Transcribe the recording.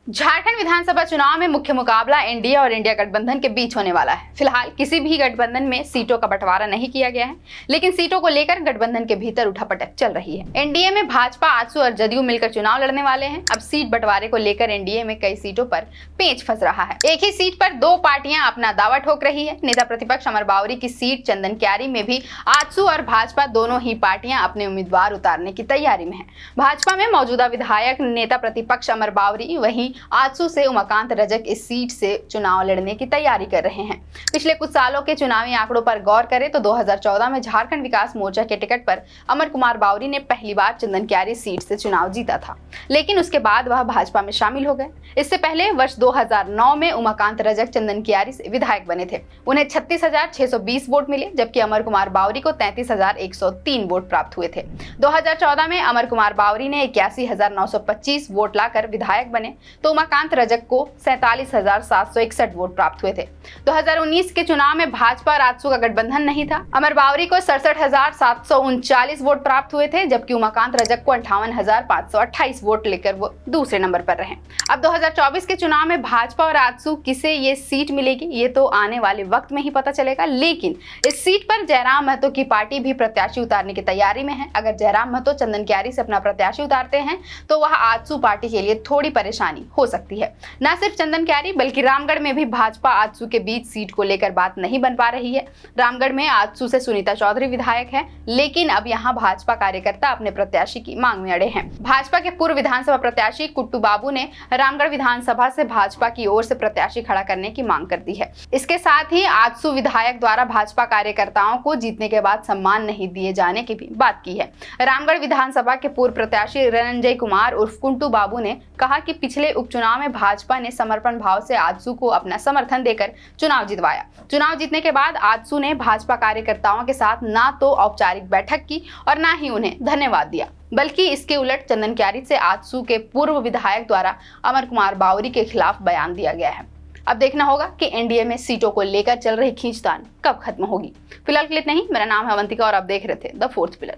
झारखंड विधानसभा चुनाव में मुख्य मुकाबला एनडीए और इंडिया गठबंधन के बीच होने वाला है। फिलहाल किसी भी गठबंधन में सीटों का बंटवारा नहीं किया गया है, लेकिन सीटों को लेकर गठबंधन के भीतर उठापटक चल रही है। एनडीए में भाजपा, आजसू और जदयू मिलकर चुनाव लड़ने वाले हैं। अब सीट बंटवारे को लेकर एनडीए में कई सीटों पर पेच फंस रहा है। एक ही सीट पर दो पार्टियां अपना दावा ठोक रही है। नेता प्रतिपक्ष अमर बावरी की सीट चंदन क्यारी में भी आजसू और भाजपा दोनों ही पार्टियां अपने उम्मीदवार उतारने की तैयारी में है। भाजपा में मौजूदा विधायक नेता प्रतिपक्ष अमर बावरी, वहीं आजसू से उमाकांत रजक इस सीट से चुनाव लड़ने की तैयारी कर रहे हैं। पिछले कुछ सालों के चुनावी आंकड़ों पर गौर करें तो 2014 में झारखंड विकास मोर्चा के टिकट पर अमर कुमार बावरी ने पहली बार चंदन क्यारी सीट से चुनाव जीता था, लेकिन उसके बाद वह भाजपा में शामिल हो गए। इससे पहले वर्ष 2009 में उमाकांत रजक चंदन क्यारी से विधायक बने थे। उन्हें 36,620 वोट मिले, जबकि अमर कुमार बावरी को 33,103 वोट प्राप्त हुए थे। 2014 में अमर कुमार बावरी ने 81,925 वोट लाकर विधायक बने, तो उमाकांत रजक को 47,761 वोट प्राप्त हुए थे। 2019 के चुनाव में भाजपा और आजसू का गठबंधन नहीं था। अमर बावरी को 67,739 वोट प्राप्त हुए थे, जबकि उमाकांत रजक को 58,528 वोट लेकर वो दूसरे नंबर पर रहे। अब 2024 के चुनाव में भाजपा और आजसू किसे ये सीट मिलेगी, ये तो आने वाले वक्त में ही पता चलेगा। लेकिन इस सीट पर जयराम महतो की पार्टी भी प्रत्याशी उतारने की तैयारी में है। अगर जयराम महतो चंदन क्यारी से अपना प्रत्याशी उतारते हैं तो वह आजसू पार्टी के लिए थोड़ी परेशानी हो सकती है। न सिर्फ चंदन क्यारी बल्कि रामगढ़ में भी भाजपा आजसू के बीच सीट को लेकर बात नहीं बन पा रही है। रामगढ़ में आजसू से सुनीता चौधरी विधायक है, लेकिन अब यहां भाजपा कार्यकर्ता अपने प्रत्याशी की मांग में अड़े हैं। भाजपा के पूर्व विधानसभा प्रत्याशी कुट्टू बाबू ने रामगढ़ विधानसभा से भाजपा की ओर से प्रत्याशी खड़ा करने की मांग कर दी है। इसके साथ ही आजसू विधायक द्वारा भाजपा कार्यकर्ताओं को जीतने के बाद सम्मान नहीं दिए जाने की भी बात की है। रामगढ़ विधानसभा के पूर्व प्रत्याशी रणंजय कुमार उर्फ कुंटू बाबू ने कहा कि पिछले उपचुनाव में भाजपा ने समर्पण भाव से आजसू को अपना समर्थन देकर चुनाव जितवाया। चुनाव जीतने के बाद आजसू ने भाजपा कार्यकर्ताओं के साथ ना तो औपचारिक बैठक की और ना ही उन्हें धन्यवाद दिया, बल्कि इसके उलट चंदन क्यारी से आजसू के पूर्व विधायक द्वारा अमर कुमार बावरी के खिलाफ बयान दिया गया है। अब देखना होगा कि एनडीए में सीटों को लेकर चल रही खींचतान कब खत्म होगी। फिलहाल के लिए नहीं। मेरा नाम है अवंतिका और आप देख रहे थे द फोर्थ पिलर।